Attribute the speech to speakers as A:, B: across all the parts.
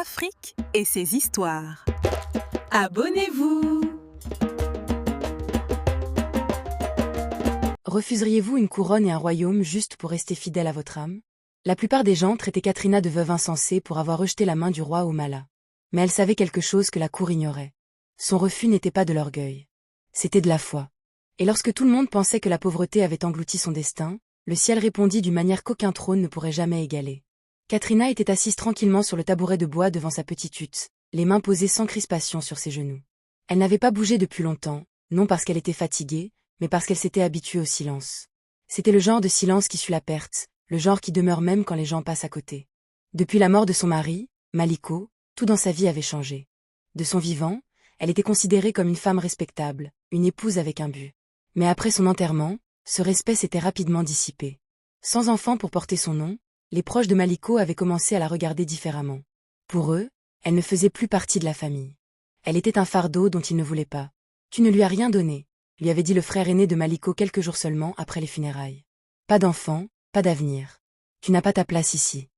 A: Afrique et ses histoires. Abonnez-vous!
B: Refuseriez-vous une couronne et un royaume juste pour rester fidèle à votre âme? La plupart des gens traitaient Katrina de veuve insensée pour avoir rejeté la main du roi au Mala. Mais elle savait quelque chose que la cour ignorait. Son refus n'était pas de l'orgueil. C'était de la foi. Et lorsque tout le monde pensait que la pauvreté avait englouti son destin, le ciel répondit d'une manière qu'aucun trône ne pourrait jamais égaler. Katrina était assise tranquillement sur le tabouret de bois devant sa petite hutte, les mains posées sans crispation sur ses genoux. Elle n'avait pas bougé depuis longtemps, non parce qu'elle était fatiguée, mais parce qu'elle s'était habituée au silence. C'était le genre de silence qui suit la perte, le genre qui demeure même quand les gens passent à côté. Depuis la mort de son mari, Maliko, tout dans sa vie avait changé. De son vivant, elle était considérée comme une femme respectable, une épouse avec un but. Mais après son enterrement, ce respect s'était rapidement dissipé. Sans enfant pour porter son nom, les proches de Maliko avaient commencé à la regarder différemment. Pour eux, elle ne faisait plus partie de la famille. Elle était un fardeau dont ils ne voulaient pas. « Tu ne lui as rien donné », lui avait dit le frère aîné de Maliko quelques jours seulement après les funérailles. « Pas d'enfant, pas d'avenir. Tu n'as pas ta place ici. »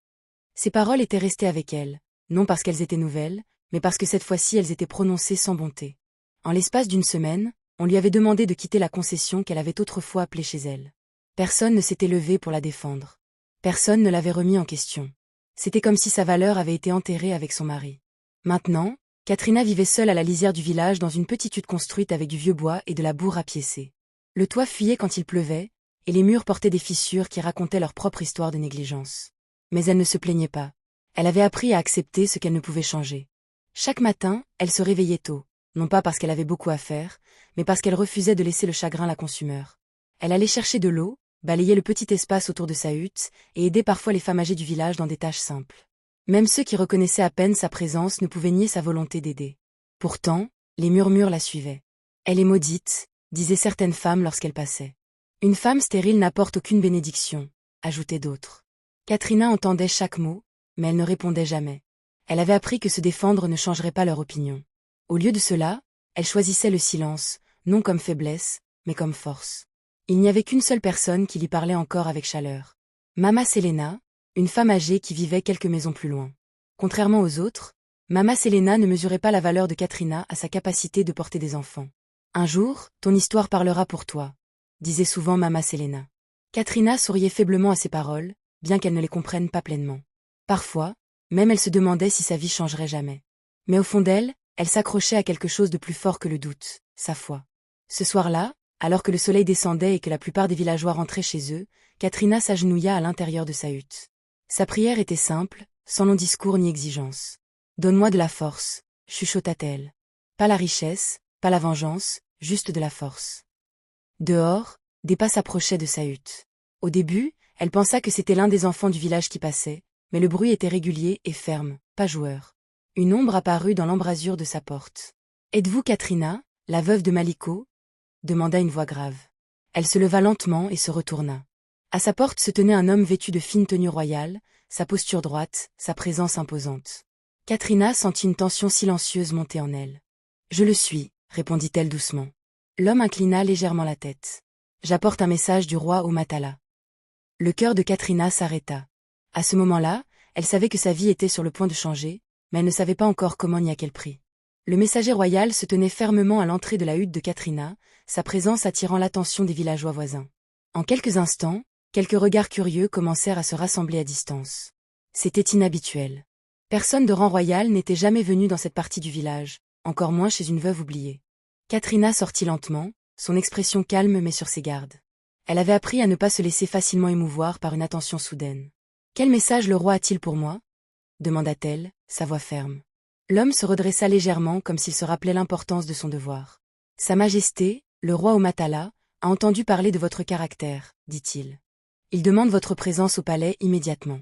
B: Ces paroles étaient restées avec elle, non parce qu'elles étaient nouvelles, mais parce que cette fois-ci elles étaient prononcées sans bonté. En l'espace d'une semaine, on lui avait demandé de quitter la concession qu'elle avait autrefois appelée chez elle. Personne ne s'était levé pour la défendre. Personne ne l'avait remis en question. C'était comme si sa valeur avait été enterrée avec son mari. Maintenant, Katrina vivait seule à la lisière du village dans une petite hutte construite avec du vieux bois et de la boue rapiécée. Le toit fuyait quand il pleuvait, et les murs portaient des fissures qui racontaient leur propre histoire de négligence. Mais elle ne se plaignait pas. Elle avait appris à accepter ce qu'elle ne pouvait changer. Chaque matin, elle se réveillait tôt, non pas parce qu'elle avait beaucoup à faire, mais parce qu'elle refusait de laisser le chagrin la consumeur. Elle allait chercher de l'eau, balayer le petit espace autour de sa hutte, et aider parfois les femmes âgées du village dans des tâches simples. Même ceux qui reconnaissaient à peine sa présence ne pouvaient nier sa volonté d'aider. Pourtant, les murmures la suivaient. « Elle est maudite », disaient certaines femmes lorsqu'elle passait. « Une femme stérile n'apporte aucune bénédiction », ajoutaient d'autres. Katrina entendait chaque mot, mais elle ne répondait jamais. Elle avait appris que se défendre ne changerait pas leur opinion. Au lieu de cela, elle choisissait le silence, non comme faiblesse, mais comme force. Il n'y avait qu'une seule personne qui lui parlait encore avec chaleur. Mama Selena, une femme âgée qui vivait quelques maisons plus loin. Contrairement aux autres, Mama Selena ne mesurait pas la valeur de Katrina à sa capacité de porter des enfants. « Un jour, ton histoire parlera pour toi », disait souvent Mama Selena. Katrina souriait faiblement à ces paroles, bien qu'elle ne les comprenne pas pleinement. Parfois, même elle se demandait si sa vie changerait jamais. Mais au fond d'elle, elle s'accrochait à quelque chose de plus fort que le doute, sa foi. Ce soir-là, alors que le soleil descendait et que la plupart des villageois rentraient chez eux, Katrina s'agenouilla à l'intérieur de sa hutte. Sa prière était simple, sans long discours ni exigence. « Donne-moi de la force », chuchota-t-elle. Pas la richesse, pas la vengeance, juste de la force. Dehors, des pas s'approchaient de sa hutte. Au début, elle pensa que c'était l'un des enfants du village qui passait, mais le bruit était régulier et ferme, pas joueur. Une ombre apparut dans l'embrasure de sa porte. « Êtes-vous Katrina, la veuve de Maliko ?» demanda une voix grave. Elle se leva lentement et se retourna. À sa porte se tenait un homme vêtu de fine tenue royale, sa posture droite, sa présence imposante. Katrina sentit une tension silencieuse monter en elle. « Je le suis », répondit-elle doucement. L'homme inclina légèrement la tête. « J'apporte un message du roi au Matala. » Le cœur de Katrina s'arrêta. À ce moment-là, elle savait que sa vie était sur le point de changer, mais elle ne savait pas encore comment ni à quel prix. Le messager royal se tenait fermement à l'entrée de la hutte de Katrina, sa présence attirant l'attention des villageois voisins. En quelques instants, quelques regards curieux commencèrent à se rassembler à distance. C'était inhabituel. Personne de rang royal n'était jamais venu dans cette partie du village, encore moins chez une veuve oubliée. Katrina sortit lentement, son expression calme mais sur ses gardes. Elle avait appris à ne pas se laisser facilement émouvoir par une attention soudaine. « Quel message le roi a-t-il pour moi ?» demanda-t-elle, sa voix ferme. L'homme se redressa légèrement comme s'il se rappelait l'importance de son devoir. « Sa Majesté, le roi au Matala, a entendu parler de votre caractère, dit-il. Il demande votre présence au palais immédiatement. »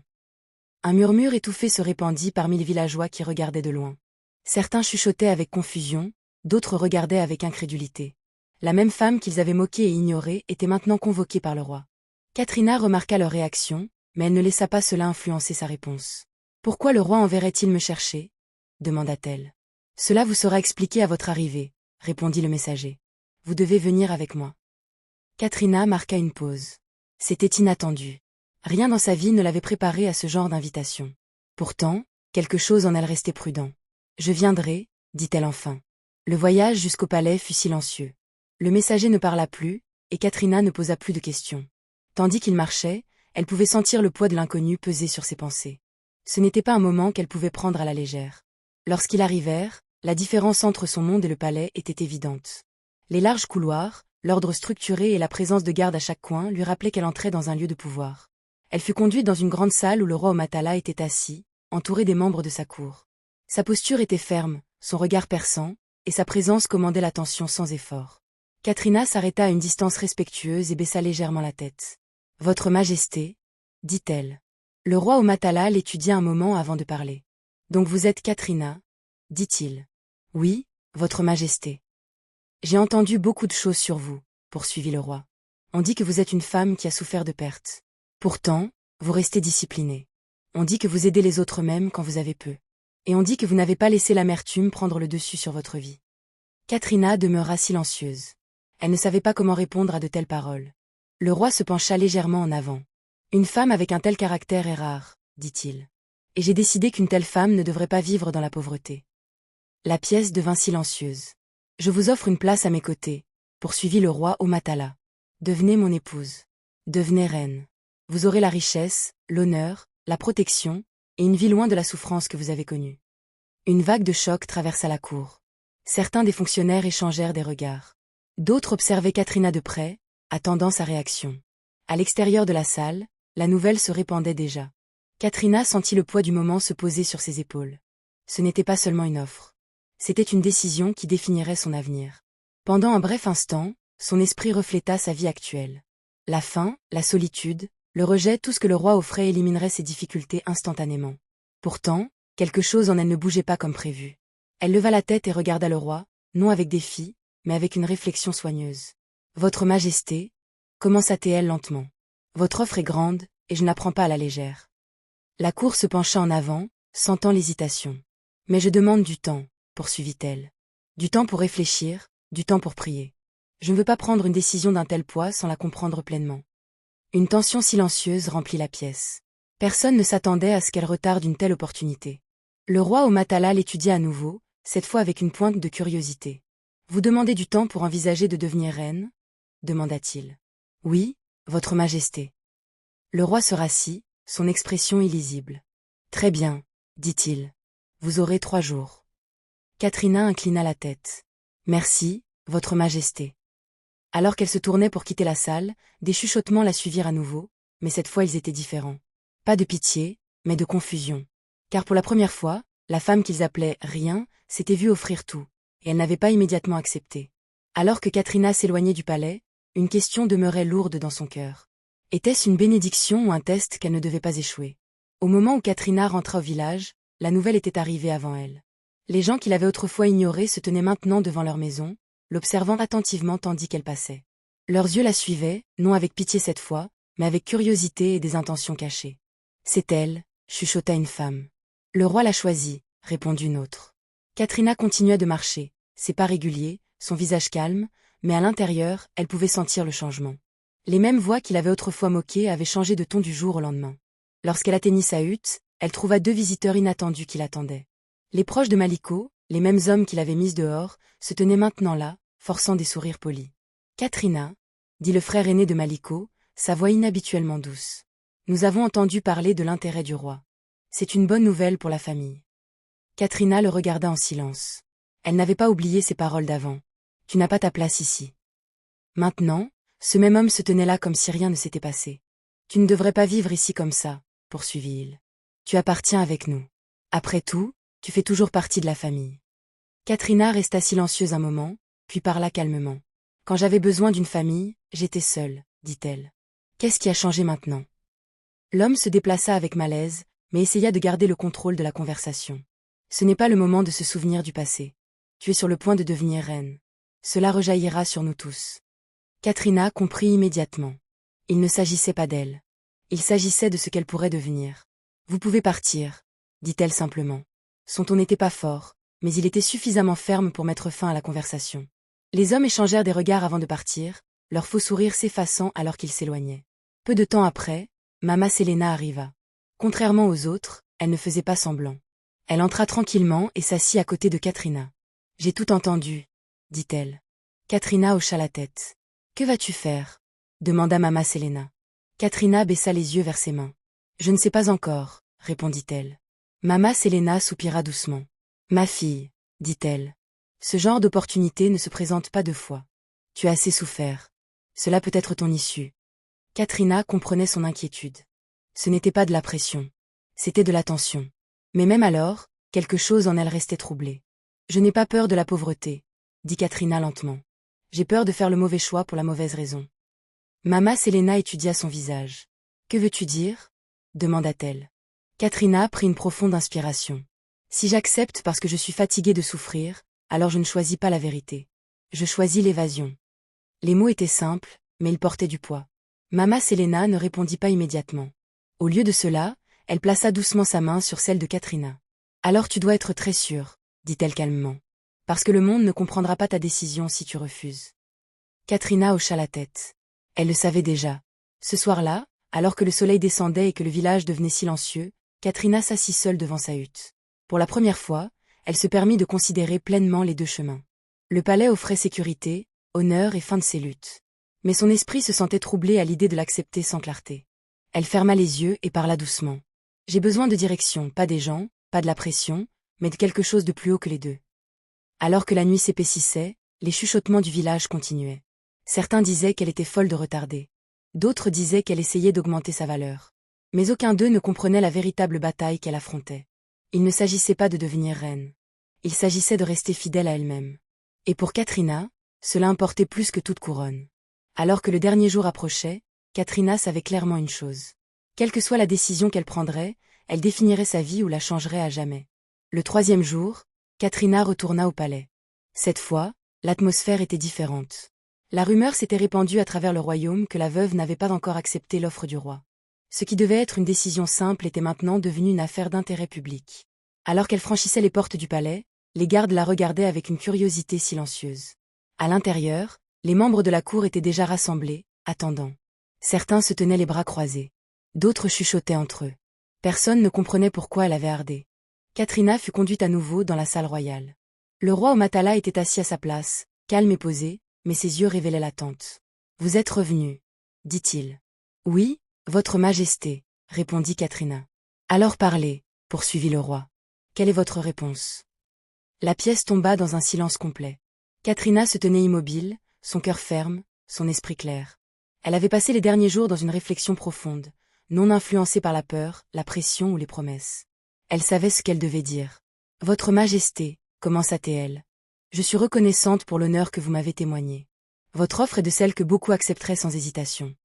B: Un murmure étouffé se répandit parmi les villageois qui regardaient de loin. Certains chuchotaient avec confusion, d'autres regardaient avec incrédulité. La même femme qu'ils avaient moquée et ignorée était maintenant convoquée par le roi. Katrina remarqua leur réaction, mais elle ne laissa pas cela influencer sa réponse. « Pourquoi le roi enverrait-il me chercher ?» demanda-t-elle. « Cela vous sera expliqué à votre arrivée, » répondit le messager. « Vous devez venir avec moi. » Katrina marqua une pause. C'était inattendu. Rien dans sa vie ne l'avait préparée à ce genre d'invitation. Pourtant, Quelque chose en elle restait prudent. Je viendrai, dit-elle enfin. Le voyage jusqu'au palais fut silencieux. Le messager ne parla plus, et Katrina ne posa plus de questions. Tandis qu'il marchait, elle pouvait sentir le poids de l'inconnu peser sur ses pensées. Ce n'était pas un moment qu'elle pouvait prendre à la légère. Lorsqu'ils arrivèrent, la différence entre son monde et le palais était évidente. Les larges couloirs, l'ordre structuré et la présence de gardes à chaque coin lui rappelaient qu'elle entrait dans un lieu de pouvoir. Elle fut conduite dans une grande salle où le roi Omatala était assis, entouré des membres de sa cour. Sa posture était ferme, son regard perçant, et sa présence commandait l'attention sans effort. Katrina s'arrêta à une distance respectueuse et baissa légèrement la tête. « Votre Majesté » dit-elle. Le roi Omatala l'étudia un moment avant de parler. « Donc vous êtes Katrina » dit-il. « Oui, Votre Majesté. »« J'ai entendu beaucoup de choses sur vous, » poursuivit le roi. « On dit que vous êtes une femme qui a souffert de pertes. Pourtant, vous restez disciplinée. On dit que vous aidez les autres même quand vous avez peu. Et on dit que vous n'avez pas laissé l'amertume prendre le dessus sur votre vie. » Katrina demeura silencieuse. Elle ne savait pas comment répondre à de telles paroles. Le roi se pencha légèrement en avant. « Une femme avec un tel caractère est rare, » dit-il. « Et j'ai décidé qu'une telle femme ne devrait pas vivre dans la pauvreté. » La pièce devint silencieuse. « Je vous offre une place à mes côtés, » poursuivit le roi Omatala. « Devenez mon épouse. Devenez reine. Vous aurez la richesse, l'honneur, la protection, et une vie loin de la souffrance que vous avez connue. » Une vague de choc traversa la cour. Certains des fonctionnaires échangèrent des regards. D'autres observaient Katrina de près, attendant sa réaction. À l'extérieur de la salle, la nouvelle se répandait déjà. Katrina sentit le poids du moment se poser sur ses épaules. Ce n'était pas seulement une offre. C'était une décision qui définirait son avenir. Pendant un bref instant, son esprit refléta sa vie actuelle. La faim, la solitude, le rejet, tout ce que le roi offrait éliminerait ses difficultés instantanément. Pourtant, quelque chose en elle ne bougeait pas comme prévu. Elle leva la tête et regarda le roi, non avec défi, mais avec une réflexion soigneuse. « Votre Majesté » commença-t-elle lentement. « Votre offre est grande, et je ne la prends pas à la légère. » La cour se pencha en avant, sentant l'hésitation. « Mais je demande du temps, » poursuivit-elle. « Du temps pour réfléchir, du temps pour prier. Je ne veux pas prendre une décision d'un tel poids sans la comprendre pleinement. » Une tension silencieuse remplit la pièce. Personne ne s'attendait à ce qu'elle retarde une telle opportunité. Le roi Omatala l'étudia à nouveau, cette fois avec une pointe de curiosité. « Vous demandez du temps pour envisager de devenir reine » demanda-t-il. « Oui, Votre Majesté. » Le roi se rassit, son expression illisible. « Très bien, » dit-il. « Vous aurez 3 jours. » Katrina inclina la tête. « Merci, Votre Majesté. » Alors qu'elle se tournait pour quitter la salle, des chuchotements la suivirent à nouveau, mais cette fois ils étaient différents. Pas de pitié, mais de confusion. Car pour la première fois, la femme qu'ils appelaient « rien » s'était vue offrir tout, et elle n'avait pas immédiatement accepté. Alors que Katrina s'éloignait du palais, une question demeurait lourde dans son cœur. Était-ce une bénédiction ou un test qu'elle ne devait pas échouer? Au moment où Katrina rentra au village, la nouvelle était arrivée avant elle. Les gens qui l'avaient autrefois ignorée se tenaient maintenant devant leur maison, l'observant attentivement tandis qu'elle passait. Leurs yeux la suivaient, non avec pitié cette fois, mais avec curiosité et des intentions cachées. « C'est elle », chuchota une femme. « Le roi l'a choisie », répondit une autre. Katrina continua de marcher, ses pas réguliers, son visage calme, mais à l'intérieur, elle pouvait sentir le changement. Les mêmes voix qui l'avaient autrefois moquée avaient changé de ton du jour au lendemain. Lorsqu'elle atteignit sa hutte, elle trouva 2 visiteurs inattendus qui l'attendaient. Les proches de Maliko, les mêmes hommes qui l'avaient mise dehors, se tenaient maintenant là, forçant des sourires polis. « Katrina » dit le frère aîné de Maliko, sa voix inhabituellement douce. « Nous avons entendu parler de l'intérêt du roi. C'est une bonne nouvelle pour la famille. » Katrina le regarda en silence. Elle n'avait pas oublié ses paroles d'avant. « Tu n'as pas ta place ici. » Maintenant, ce même homme se tenait là comme si rien ne s'était passé. « Tu ne devrais pas vivre ici comme ça, » poursuivit-il. « Tu appartiens avec nous. Après tout, tu fais toujours partie de la famille. » Katrina resta silencieuse un moment, puis parla calmement. « Quand j'avais besoin d'une famille, j'étais seule, » dit-elle. « Qu'est-ce qui a changé maintenant ?» L'homme se déplaça avec malaise, mais essaya de garder le contrôle de la conversation. « Ce n'est pas le moment de se souvenir du passé. Tu es sur le point de devenir reine. Cela rejaillira sur nous tous. » Katrina comprit immédiatement. Il ne s'agissait pas d'elle. Il s'agissait de ce qu'elle pourrait devenir. « Vous pouvez partir, » dit-elle simplement. Son ton n'était pas fort, mais il était suffisamment ferme pour mettre fin à la conversation. Les hommes échangèrent des regards avant de partir, leur faux sourire s'effaçant alors qu'ils s'éloignaient. Peu de temps après, Mama Selena arriva. Contrairement aux autres, elle ne faisait pas semblant. Elle entra tranquillement et s'assit à côté de Katrina. « J'ai tout entendu, » dit-elle. Katrina hocha la tête. « Que vas-tu faire ?» demanda Mama Selena. Katrina baissa les yeux vers ses mains. « Je ne sais pas encore, » répondit-elle. Mama Selena soupira doucement. « Ma fille, » dit-elle. « Ce genre d'opportunité ne se présente pas deux fois. Tu as assez souffert. Cela peut être ton issue. » Katrina comprenait son inquiétude. Ce n'était pas de la pression. C'était de la tension. Mais même alors, quelque chose en elle restait troublé. « Je n'ai pas peur de la pauvreté, » dit Katrina lentement. « J'ai peur de faire le mauvais choix pour la mauvaise raison. » Mama Selena étudia son visage. « Que veux-tu dire ?» demanda-t-elle. Katrina prit une profonde inspiration. « Si j'accepte parce que je suis fatiguée de souffrir, alors je ne choisis pas la vérité. Je choisis l'évasion. » Les mots étaient simples, mais ils portaient du poids. Mama Selena ne répondit pas immédiatement. Au lieu de cela, elle plaça doucement sa main sur celle de Katrina. « Alors tu dois être très sûre, » dit-elle calmement. « Parce que le monde ne comprendra pas ta décision si tu refuses. » Katrina hocha la tête. Elle le savait déjà. Ce soir-là, alors que le soleil descendait et que le village devenait silencieux, Katrina s'assit seule devant sa hutte. Pour la première fois, elle se permit de considérer pleinement les deux chemins. Le palais offrait sécurité, honneur et fin de ses luttes. Mais son esprit se sentait troublé à l'idée de l'accepter sans clarté. Elle ferma les yeux et parla doucement. « J'ai besoin de direction, pas des gens, pas de la pression, mais de quelque chose de plus haut que les deux. » Alors que la nuit s'épaississait, les chuchotements du village continuaient. Certains disaient qu'elle était folle de retarder. D'autres disaient qu'elle essayait d'augmenter sa valeur. Mais aucun d'eux ne comprenait la véritable bataille qu'elle affrontait. Il ne s'agissait pas de devenir reine. Il s'agissait de rester fidèle à elle-même. Et pour Katrina, cela importait plus que toute couronne. Alors que le dernier jour approchait, Katrina savait clairement une chose. Quelle que soit la décision qu'elle prendrait, elle définirait sa vie ou la changerait à jamais. Le troisième jour, Katrina retourna au palais. Cette fois, l'atmosphère était différente. La rumeur s'était répandue à travers le royaume que la veuve n'avait pas encore accepté l'offre du roi. Ce qui devait être une décision simple était maintenant devenu une affaire d'intérêt public. Alors qu'elle franchissait les portes du palais, les gardes la regardaient avec une curiosité silencieuse. À l'intérieur, les membres de la cour étaient déjà rassemblés, attendant. Certains se tenaient les bras croisés. D'autres chuchotaient entre eux. Personne ne comprenait pourquoi elle avait ardé. Katrina fut conduite à nouveau dans la salle royale. Le roi Omatala était assis à sa place, calme et posé, mais ses yeux révélaient l'attente. « Vous êtes revenu, » dit-il. « Oui, votre majesté, » répondit Katrina. « Alors parlez, » poursuivit le roi. « Quelle est votre réponse ?» La pièce tomba dans un silence complet. Katrina se tenait immobile, son cœur ferme, son esprit clair. Elle avait passé les derniers jours dans une réflexion profonde, non influencée par la peur, la pression ou les promesses. Elle savait ce qu'elle devait dire. « Votre majesté, » commença-t-elle. « Je suis reconnaissante pour l'honneur que vous m'avez témoigné. Votre offre est de celle que beaucoup accepteraient sans hésitation. »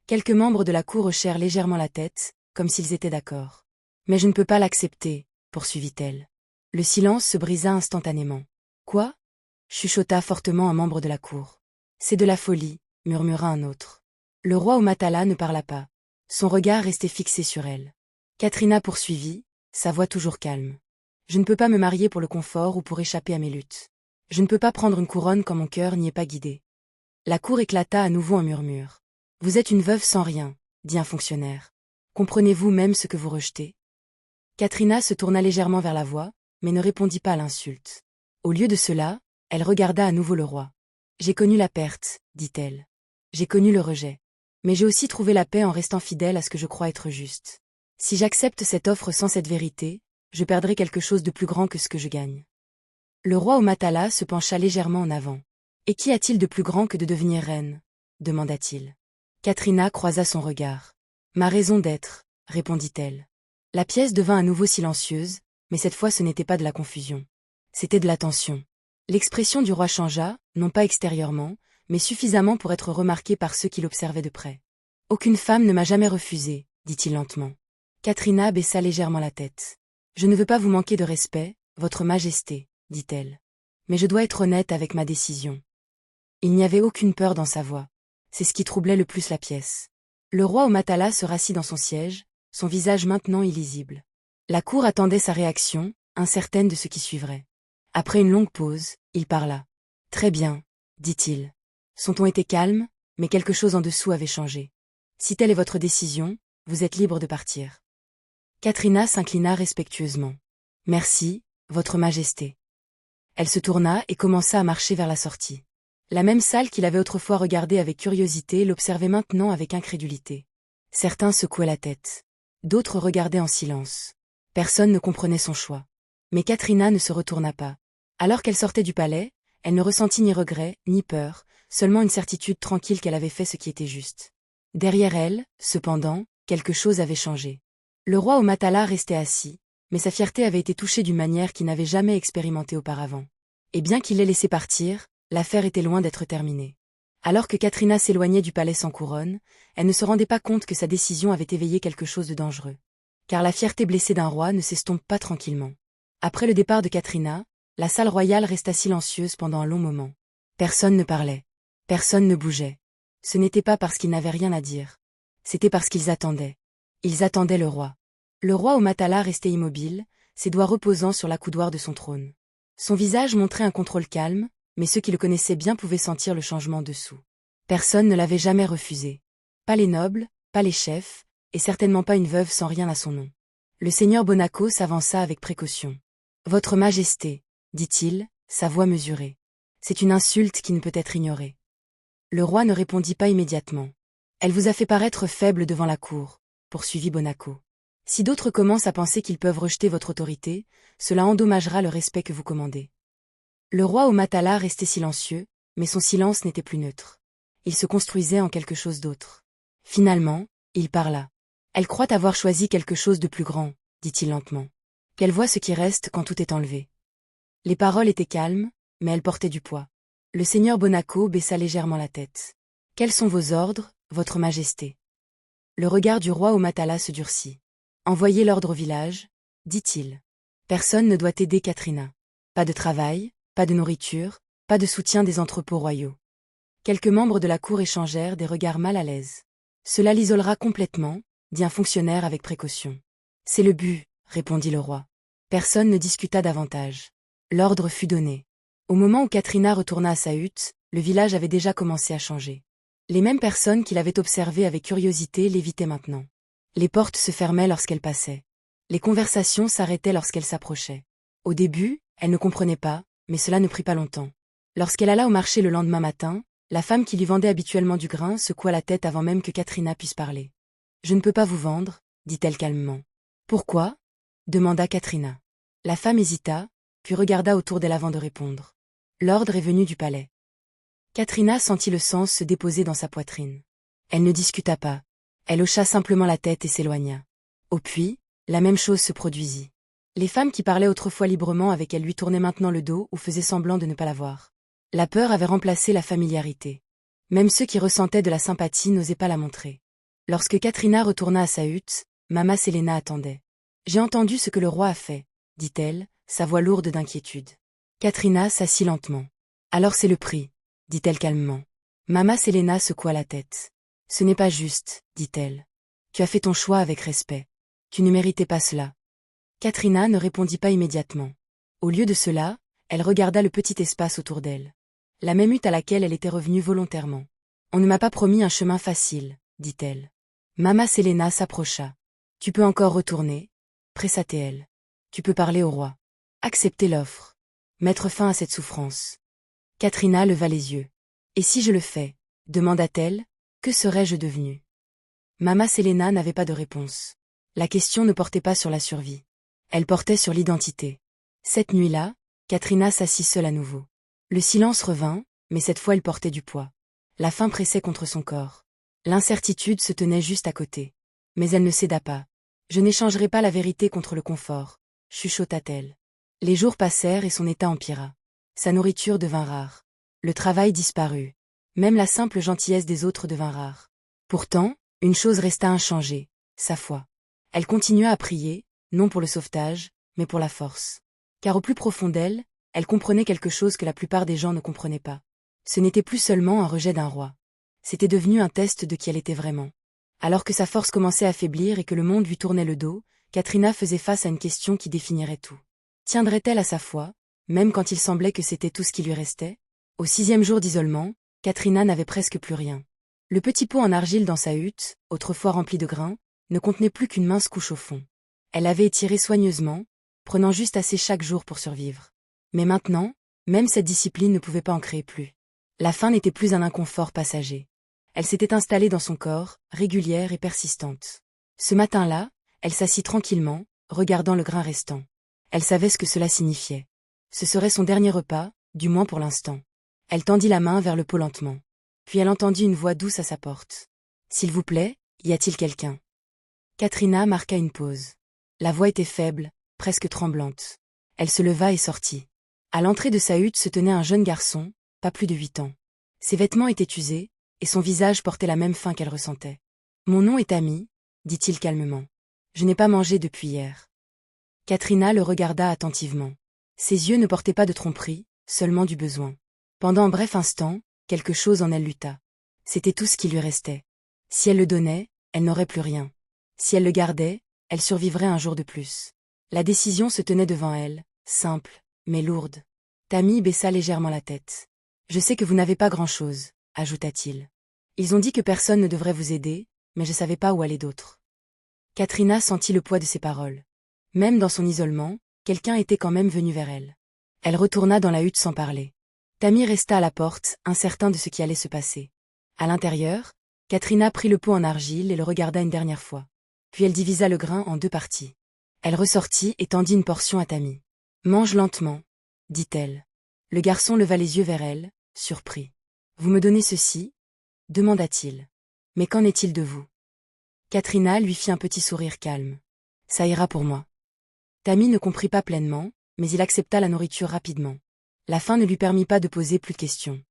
B: Quelques membres de la cour hochèrent légèrement la tête, comme s'ils étaient d'accord. « Mais je ne peux pas l'accepter, » poursuivit-elle. Le silence se brisa instantanément. « Quoi ?» chuchota fortement un membre de la cour. « C'est de la folie, » murmura un autre. Le roi Omatala ne parla pas. Son regard restait fixé sur elle. Katrina poursuivit, sa voix toujours calme. « Je ne peux pas me marier pour le confort ou pour échapper à mes luttes. Je ne peux pas prendre une couronne quand mon cœur n'y est pas guidé. » La cour éclata à nouveau en murmure. « Vous êtes une veuve sans rien, » dit un fonctionnaire. « Comprenez-vous même ce que vous rejetez ?» Katrina se tourna légèrement vers la voix, mais ne répondit pas à l'insulte. Au lieu de cela, elle regarda à nouveau le roi. « J'ai connu la perte, » dit-elle. « J'ai connu le rejet. Mais j'ai aussi trouvé la paix en restant fidèle à ce que je crois être juste. Si j'accepte cette offre sans cette vérité, je perdrai quelque chose de plus grand que ce que je gagne. » Le roi Omatala se pencha légèrement en avant. « Et qu'y a-t-il de plus grand que de devenir reine ?» demanda-t-il. Katrina croisa son regard. « Ma raison d'être, » répondit-elle. La pièce devint à nouveau silencieuse, mais cette fois ce n'était pas de la confusion. C'était de l'attention. L'expression du roi changea, non pas extérieurement, mais suffisamment pour être remarquée par ceux qui l'observaient de près. « Aucune femme ne m'a jamais refusé, » dit-il lentement. Katrina baissa légèrement la tête. « Je ne veux pas vous manquer de respect, votre majesté, » dit-elle. « Mais je dois être honnête avec ma décision. » Il n'y avait aucune peur dans sa voix. C'est ce qui troublait le plus la pièce. Le roi Omatala se rassit dans son siège, son visage maintenant illisible. La cour attendait sa réaction, incertaine de ce qui suivrait. Après une longue pause, il parla. « Très bien, » dit-il. Son ton était calme, mais quelque chose en dessous avait changé. « Si telle est votre décision, vous êtes libre de partir. » Katrina s'inclina respectueusement. Merci, Votre Majesté. Elle se tourna et commença à marcher vers la sortie. La même salle qu'il avait autrefois regardée avec curiosité l'observait maintenant avec incrédulité. Certains secouaient la tête. D'autres regardaient en silence. Personne ne comprenait son choix. Mais Katrina ne se retourna pas. Alors qu'elle sortait du palais, elle ne ressentit ni regret, ni peur, seulement une certitude tranquille qu'elle avait fait ce qui était juste. Derrière elle, cependant, quelque chose avait changé. Le roi au Matala restait assis, mais sa fierté avait été touchée d'une manière qu'il n'avait jamais expérimentée auparavant. Et bien qu'il l'ait laissé partir, l'affaire était loin d'être terminée. Alors que Katrina s'éloignait du palais sans couronne, elle ne se rendait pas compte que sa décision avait éveillé quelque chose de dangereux. Car la fierté blessée d'un roi ne s'estompe pas tranquillement. Après le départ de Katrina, la salle royale resta silencieuse pendant un long moment. Personne ne parlait. Personne ne bougeait. Ce n'était pas parce qu'ils n'avaient rien à dire. C'était parce qu'ils attendaient. Ils attendaient le roi. Le roi au Matala restait immobile, ses doigts reposant sur l'accoudoir de son trône. Son visage montrait un contrôle calme, mais ceux qui le connaissaient bien pouvaient sentir le changement dessous. Personne ne l'avait jamais refusé. Pas les nobles, pas les chefs, et certainement pas une veuve sans rien à son nom. Le seigneur Bonaco s'avança avec précaution. « Votre Majesté, » dit-il, sa voix mesurée. « C'est une insulte qui ne peut être ignorée. » Le roi ne répondit pas immédiatement. « Elle vous a fait paraître faible devant la cour, » poursuivit Bonaco. « Si d'autres commencent à penser qu'ils peuvent rejeter votre autorité, cela endommagera le respect que vous commandez. » Le roi au Matala restait silencieux, mais son silence n'était plus neutre. Il se construisait en quelque chose d'autre. Finalement, il parla. « Elle croit avoir choisi quelque chose de plus grand, » dit-il lentement. « Qu'elle voit ce qui reste quand tout est enlevé. » Les paroles étaient calmes, mais elles portaient du poids. Le seigneur Bonaco baissa légèrement la tête. « Quels sont vos ordres, Votre Majesté ?» Le regard du roi au Matala se durcit. « Envoyez l'ordre au village, » dit-il. « Personne ne doit aider Katrina. Pas de travail, pas de nourriture, pas de soutien des entrepôts royaux. » Quelques membres de la cour échangèrent des regards mal à l'aise. « Cela l'isolera complètement, » dit un fonctionnaire avec précaution. « C'est le but, » répondit le roi. Personne ne discuta davantage. L'ordre fut donné. Au moment où Katrina retourna à sa hutte, le village avait déjà commencé à changer. Les mêmes personnes qui l'avaient observée avec curiosité l'évitaient maintenant. Les portes se fermaient lorsqu'elle passait. Les conversations s'arrêtaient lorsqu'elle s'approchait. Au début, elle ne comprenait pas, mais cela ne prit pas longtemps. Lorsqu'elle alla au marché le lendemain matin, la femme qui lui vendait habituellement du grain secoua la tête avant même que Katrina puisse parler. « Je ne peux pas vous vendre, » dit-elle calmement. « Pourquoi ?» demanda Katrina. La femme hésita, puis regarda autour d'elle avant de répondre. L'ordre est venu du palais. Katrina sentit le sang se déposer dans sa poitrine. Elle ne discuta pas. Elle hocha simplement la tête et s'éloigna. Au puits, la même chose se produisit. Les femmes qui parlaient autrefois librement avec elle lui tournaient maintenant le dos ou faisaient semblant de ne pas la voir. La peur avait remplacé la familiarité. Même ceux qui ressentaient de la sympathie n'osaient pas la montrer. Lorsque Katrina retourna à sa hutte, Mama Selena attendait. « J'ai entendu ce que le roi a fait, » dit-elle, sa voix lourde d'inquiétude. Katrina s'assit lentement. « Alors c'est le prix, » dit-elle calmement. Mama Selena secoua la tête. « Ce n'est pas juste, » dit-elle. « Tu as fait ton choix avec respect. Tu ne méritais pas cela. » Katrina ne répondit pas immédiatement. Au lieu de cela, elle regarda le petit espace autour d'elle. La même hutte à laquelle elle était revenue volontairement. « On ne m'a pas promis un chemin facile, » dit-elle. Mama Selena s'approcha. « Tu peux encore retourner, » pressa-t-elle. « Tu peux parler au roi. Accepter l'offre. Mettre fin à cette souffrance. » Katrina leva les yeux. « Et si je le fais ?» demanda-t-elle. « Que serais-je devenue ?» Mama Selena n'avait pas de réponse. La question ne portait pas sur la survie. Elle portait sur l'identité. Cette nuit-là, Katrina s'assit seule à nouveau. Le silence revint, mais cette fois elle portait du poids. La faim pressait contre son corps. L'incertitude se tenait juste à côté. Mais elle ne céda pas. « Je n'échangerai pas la vérité contre le confort », chuchota-t-elle. Les jours passèrent et son état empira. Sa nourriture devint rare. Le travail disparut. Même la simple gentillesse des autres devint rare. Pourtant, une chose resta inchangée, sa foi. Elle continua à prier, non pour le sauvetage, mais pour la force. Car au plus profond d'elle, elle comprenait quelque chose que la plupart des gens ne comprenaient pas. Ce n'était plus seulement un rejet d'un roi. C'était devenu un test de qui elle était vraiment. Alors que sa force commençait à faiblir et que le monde lui tournait le dos, Katrina faisait face à une question qui définirait tout. Tiendrait-elle à sa foi, même quand il semblait que c'était tout ce qui lui restait? Au 6e jour d'isolement, Katrina n'avait presque plus rien. Le petit pot en argile dans sa hutte, autrefois rempli de grains, ne contenait plus qu'une mince couche au fond. Elle l'avait étiré soigneusement, prenant juste assez chaque jour pour survivre. Mais maintenant, même cette discipline ne pouvait pas en créer plus. La faim n'était plus un inconfort passager. Elle s'était installée dans son corps, régulière et persistante. Ce matin-là, elle s'assit tranquillement, regardant le grain restant. Elle savait ce que cela signifiait. Ce serait son dernier repas, du moins pour l'instant. Elle tendit la main vers le pot lentement. Puis elle entendit une voix douce à sa porte. « S'il vous plaît, y a-t-il quelqu'un » Katrina marqua une pause. La voix était faible, presque tremblante. Elle se leva et sortit. À l'entrée de sa hutte se tenait un jeune garçon, pas plus de 8 ans. Ses vêtements étaient usés, et son visage portait la même faim qu'elle ressentait. « Mon nom est Amy, » dit-il calmement. « Je n'ai pas mangé depuis hier. » Katrina le regarda attentivement. Ses yeux ne portaient pas de tromperie, seulement du besoin. Pendant un bref instant, quelque chose en elle lutta. C'était tout ce qui lui restait. Si elle le donnait, elle n'aurait plus rien. Si elle le gardait, elle survivrait un jour de plus. La décision se tenait devant elle, simple, mais lourde. Tammy baissa légèrement la tête. « Je sais que vous n'avez pas grand-chose, » ajouta-t-il. « Ils ont dit que personne ne devrait vous aider, mais je savais pas où aller d'autre. » Katrina sentit le poids de ses paroles. Même dans son isolement, quelqu'un était quand même venu vers elle. Elle retourna dans la hutte sans parler. Tammy resta à la porte, incertain de ce qui allait se passer. À l'intérieur, Katrina prit le pot en argile et le regarda une dernière fois. Puis elle divisa le grain en 2 parties. Elle ressortit et tendit une portion à Tammy. « Mange lentement, » dit-elle. Le garçon leva les yeux vers elle, surpris. « Vous me donnez ceci » demanda-t-il. « Mais qu'en est-il de vous » Katrina lui fit un petit sourire calme. « Ça ira pour moi. » Tammy ne comprit pas pleinement, mais il accepta la nourriture rapidement. La faim ne lui permit pas de poser plus de questions.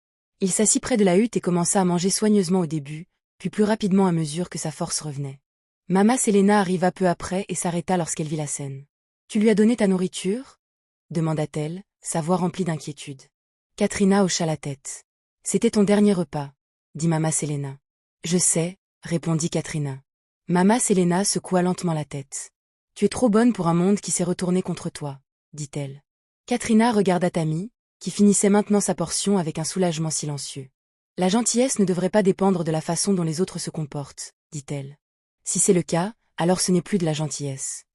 B: Il s'assit près de la hutte et commença à manger soigneusement au début, puis plus rapidement à mesure que sa force revenait. Mama Selena arriva peu après et s'arrêta lorsqu'elle vit la scène. « Tu lui as donné ta nourriture » demanda-t-elle, sa voix remplie d'inquiétude. Katrina hocha la tête. « C'était ton dernier repas » dit Mama Selena. « Je sais » répondit Katrina. Mama Selena secoua lentement la tête. « Tu es trop bonne pour un monde qui s'est retourné contre toi » dit-elle. Katrina regarda Tammy, qui finissait maintenant sa portion avec un soulagement silencieux. « La gentillesse ne devrait pas dépendre de la façon dont les autres se comportent, » dit-elle. « Si c'est le cas, alors ce n'est plus de la gentillesse. »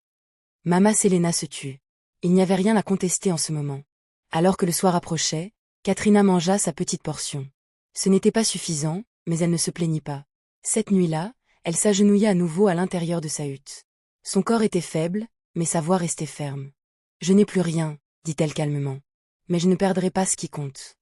B: Mama Selena se tut. Il n'y avait rien à contester en ce moment. Alors que le soir approchait, Katrina mangea sa petite portion. Ce n'était pas suffisant, mais elle ne se plaignit pas. Cette nuit-là, elle s'agenouilla à nouveau à l'intérieur de sa hutte. Son corps était faible, mais sa voix restait ferme. « Je n'ai plus rien, » dit-elle calmement. « Mais je ne perdrai pas ce qui compte. »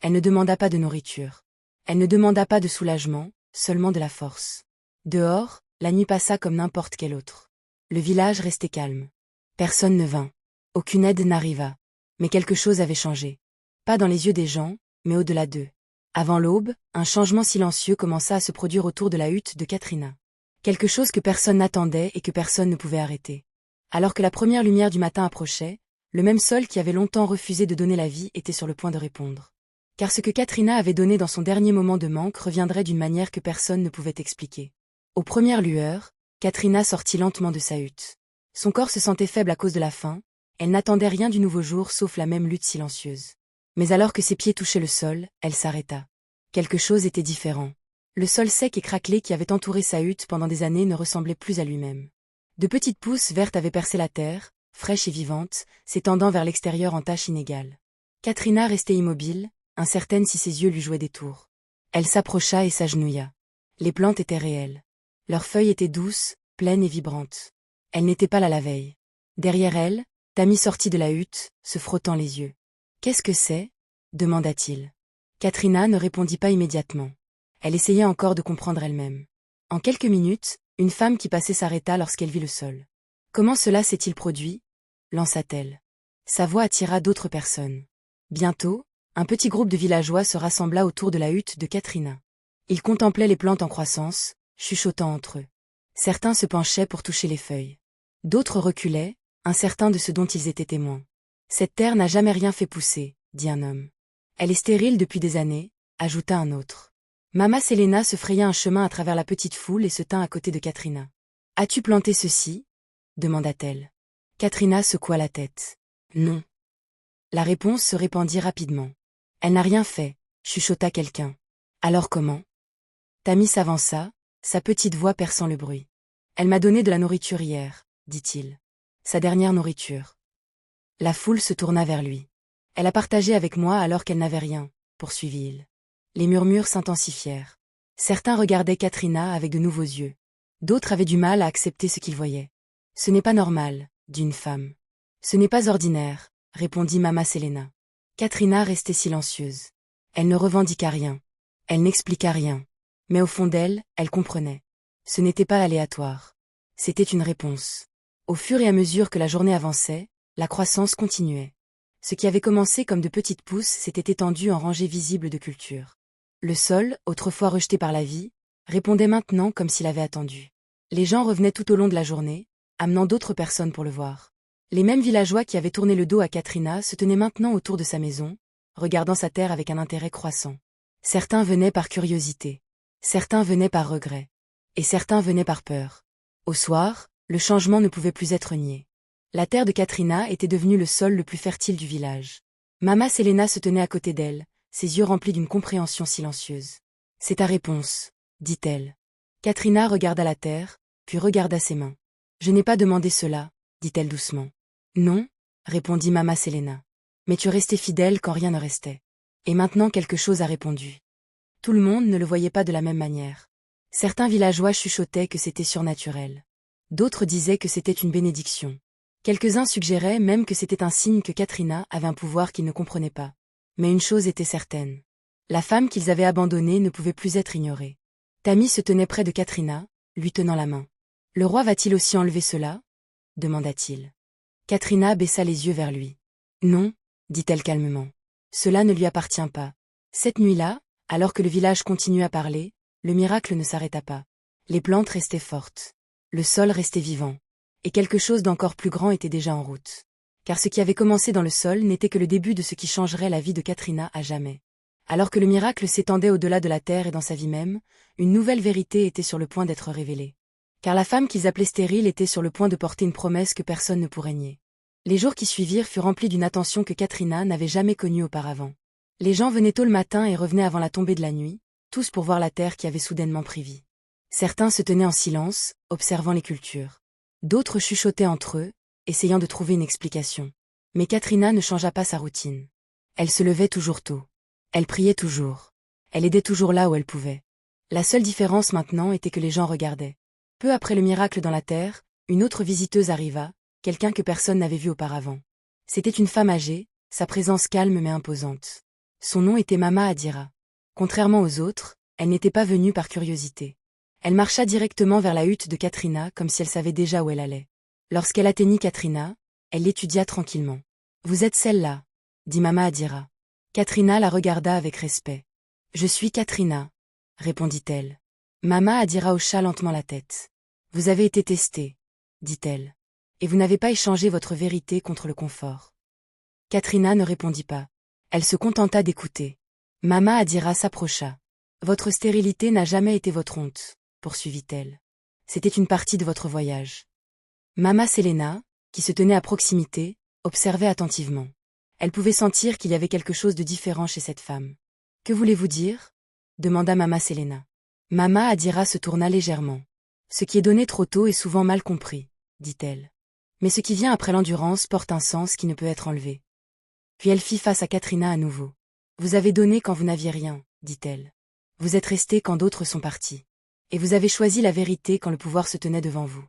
B: Elle ne demanda pas de nourriture. Elle ne demanda pas de soulagement, seulement de la force. Dehors, la nuit passa comme n'importe quelle autre. Le village restait calme. Personne ne vint. Aucune aide n'arriva. Mais quelque chose avait changé. Pas dans les yeux des gens, mais au-delà d'eux. Avant l'aube, un changement silencieux commença à se produire autour de la hutte de Katrina. Quelque chose que personne n'attendait et que personne ne pouvait arrêter. Alors que la première lumière du matin approchait, le même sol qui avait longtemps refusé de donner la vie était sur le point de répondre. Car ce que Katrina avait donné dans son dernier moment de manque reviendrait d'une manière que personne ne pouvait expliquer. Aux premières lueurs, Katrina sortit lentement de sa hutte. Son corps se sentait faible à cause de la faim, elle n'attendait rien du nouveau jour sauf la même lutte silencieuse. Mais alors que ses pieds touchaient le sol, elle s'arrêta. Quelque chose était différent. Le sol sec et craquelé qui avait entouré sa hutte pendant des années ne ressemblait plus à lui-même. De petites pousses vertes avaient percé la terre, fraîches et vivantes, s'étendant vers l'extérieur en taches inégales. Katrina restait immobile, incertaine si ses yeux lui jouaient des tours. Elle s'approcha et s'agenouilla. Les plantes étaient réelles. Leurs feuilles étaient douces, pleines et vibrantes. Elle n'était pas là la veille. Derrière elle, Tammy sortit de la hutte, se frottant les yeux. « Qu'est-ce que c'est » demanda-t-il. Katrina ne répondit pas immédiatement. Elle essayait encore de comprendre elle-même. En quelques minutes, une femme qui passait s'arrêta lorsqu'elle vit le sol. « Comment cela s'est-il produit » lança-t-elle. Sa voix attira d'autres personnes. Bientôt, un petit groupe de villageois se rassembla autour de la hutte de Katrina. Ils contemplaient les plantes en croissance, chuchotant entre eux. Certains se penchaient pour toucher les feuilles. D'autres reculaient, incertains de ce dont ils étaient témoins. « Cette terre n'a jamais rien fait pousser » dit un homme. « Elle est stérile depuis des années » ajouta un autre. Mama Selena se fraya un chemin à travers la petite foule et se tint à côté de Katrina. « As-tu planté ceci » demanda-t-elle. Katrina secoua la tête. « Non. » La réponse se répandit rapidement. « Elle n'a rien fait » chuchota quelqu'un. « Alors comment » Tammy s'avança, sa petite voix perçant le bruit. « Elle m'a donné de la nourriture hier » dit-il. « Sa dernière nourriture. » La foule se tourna vers lui. Elle a partagé avec moi alors qu'elle n'avait rien, poursuivit-il. Les murmures s'intensifièrent. Certains regardaient Katrina avec de nouveaux yeux. D'autres avaient du mal à accepter ce qu'ils voyaient. Ce n'est pas normal, dit une femme. Ce n'est pas ordinaire, répondit Mama Selena. Katrina restait silencieuse. Elle ne revendiqua rien. Elle n'expliqua rien. Mais au fond d'elle, elle comprenait. Ce n'était pas aléatoire. C'était une réponse. Au fur et à mesure que la journée avançait, la croissance continuait. Ce qui avait commencé comme de petites pousses s'était étendu en rangées visibles de culture. Le sol, autrefois rejeté par la vie, répondait maintenant comme s'il avait attendu. Les gens revenaient tout au long de la journée, amenant d'autres personnes pour le voir. Les mêmes villageois qui avaient tourné le dos à Katrina se tenaient maintenant autour de sa maison, regardant sa terre avec un intérêt croissant. Certains venaient par curiosité. Certains venaient par regret. Et certains venaient par peur. Au soir, le changement ne pouvait plus être nié. La terre de Katrina était devenue le sol le plus fertile du village. Mama Selena se tenait à côté d'elle, ses yeux remplis d'une compréhension silencieuse. « C'est ta réponse, dit-elle. Katrina regarda la terre, puis regarda ses mains. « Je n'ai pas demandé cela, dit-elle doucement. « Non, répondit Mama Selena. Mais tu restais fidèle quand rien ne restait. Et maintenant quelque chose a répondu. » Tout le monde ne le voyait pas de la même manière. Certains villageois chuchotaient que c'était surnaturel. D'autres disaient que c'était une bénédiction. Quelques-uns suggéraient même que c'était un signe que Katrina avait un pouvoir qu'ils ne comprenaient pas. Mais une chose était certaine. La femme qu'ils avaient abandonnée ne pouvait plus être ignorée. Tammy se tenait près de Katrina, lui tenant la main. « Le roi va-t-il aussi enlever cela ?» demanda-t-il. Katrina baissa les yeux vers lui. « Non, dit-elle calmement. Cela ne lui appartient pas. » Cette nuit-là, alors que le village continuait à parler, le miracle ne s'arrêta pas. Les plantes restaient fortes. Le sol restait vivant. Et quelque chose d'encore plus grand était déjà en route. Car ce qui avait commencé dans le sol n'était que le début de ce qui changerait la vie de Katrina à jamais. Alors que le miracle s'étendait au-delà de la terre et dans sa vie même, une nouvelle vérité était sur le point d'être révélée. Car la femme qu'ils appelaient stérile était sur le point de porter une promesse que personne ne pourrait nier. Les jours qui suivirent furent remplis d'une attention que Katrina n'avait jamais connue auparavant. Les gens venaient tôt le matin et revenaient avant la tombée de la nuit, tous pour voir la terre qui avait soudainement pris vie. Certains se tenaient en silence, observant les cultures. D'autres chuchotaient entre eux, essayant de trouver une explication. Mais Katrina ne changea pas sa routine. Elle se levait toujours tôt. Elle priait toujours. Elle aidait toujours là où elle pouvait. La seule différence maintenant était que les gens regardaient. Peu après le miracle dans la terre, une autre visiteuse arriva, quelqu'un que personne n'avait vu auparavant. C'était une femme âgée, sa présence calme mais imposante. Son nom était Mama Adira. Contrairement aux autres, elle n'était pas venue par curiosité. Elle marcha directement vers la hutte de Katrina comme si elle savait déjà où elle allait. Lorsqu'elle atteignit Katrina, elle l'étudia tranquillement. « Vous êtes celle-là, » dit Mama Adira. Katrina la regarda avec respect. « Je suis Katrina, » répondit-elle. Mama Adira hocha lentement la tête. « Vous avez été testée, » dit-elle. « Et vous n'avez pas échangé votre vérité contre le confort. » Katrina ne répondit pas. Elle se contenta d'écouter. Mama Adira s'approcha. « Votre stérilité n'a jamais été votre honte, » poursuivit-elle. « C'était une partie de votre voyage. » Mama Selena, qui se tenait à proximité, observait attentivement. Elle pouvait sentir qu'il y avait quelque chose de différent chez cette femme. « Que voulez-vous dire ?» demanda Mama Selena. Mama Adira se tourna légèrement. « Ce qui est donné trop tôt est souvent mal compris, » dit-elle. « Mais ce qui vient après l'endurance porte un sens qui ne peut être enlevé. » Puis elle fit face à Katrina à nouveau. « Vous avez donné quand vous n'aviez rien, » dit-elle. « Vous êtes resté quand d'autres sont partis. Et vous avez choisi la vérité quand le pouvoir se tenait devant vous. »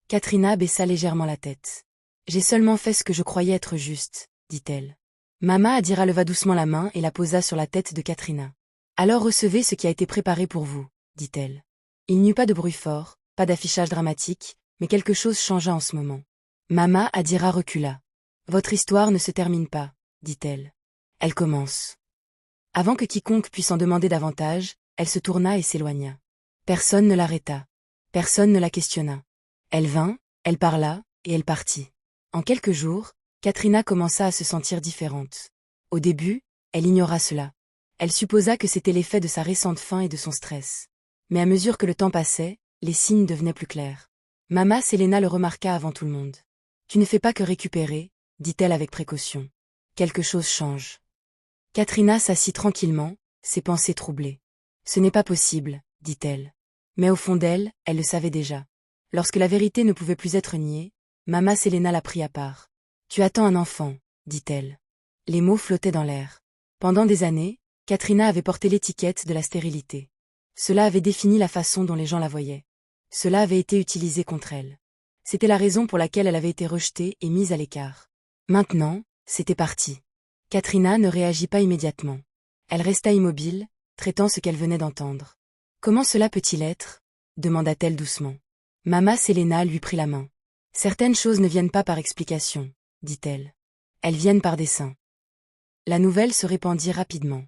B: Katrina baissa légèrement la tête. « J'ai seulement fait ce que je croyais être juste, » dit-elle. Mama Adira leva doucement la main et la posa sur la tête de Katrina. « Alors recevez ce qui a été préparé pour vous, » dit-elle. Il n'y eut pas de bruit fort, pas d'affichage dramatique, mais quelque chose changea en ce moment. Mama Adira recula. « Votre histoire ne se termine pas, » dit-elle. « Elle commence. » Avant que quiconque puisse en demander davantage, elle se tourna et s'éloigna. Personne ne l'arrêta. Personne ne la questionna. Elle vint, elle parla, et elle partit. En quelques jours, Katrina commença à se sentir différente. Au début, elle ignora cela. Elle supposa que c'était l'effet de sa récente faim et de son stress. Mais à mesure que le temps passait, les signes devenaient plus clairs. Mama Selena le remarqua avant tout le monde. « Tu ne fais pas que récupérer, » dit-elle avec précaution. « Quelque chose change. » Katrina s'assit tranquillement, ses pensées troublées. « Ce n'est pas possible, » dit-elle. Mais au fond d'elle, elle le savait déjà. Lorsque la vérité ne pouvait plus être niée, Mama Selena la prit à part. « Tu attends un enfant, dit-elle. Les mots flottaient dans l'air. Pendant des années, Katrina avait porté l'étiquette de la stérilité. Cela avait défini la façon dont les gens la voyaient. Cela avait été utilisé contre elle. C'était la raison pour laquelle elle avait été rejetée et mise à l'écart. Maintenant, c'était parti. Katrina ne réagit pas immédiatement. Elle resta immobile, traitant ce qu'elle venait d'entendre. « Comment cela peut-il être » demanda-t-elle doucement. Mama Selena lui prit la main. « Certaines choses ne viennent pas par explication, » dit-elle. Elles viennent par dessein. La nouvelle se répandit rapidement.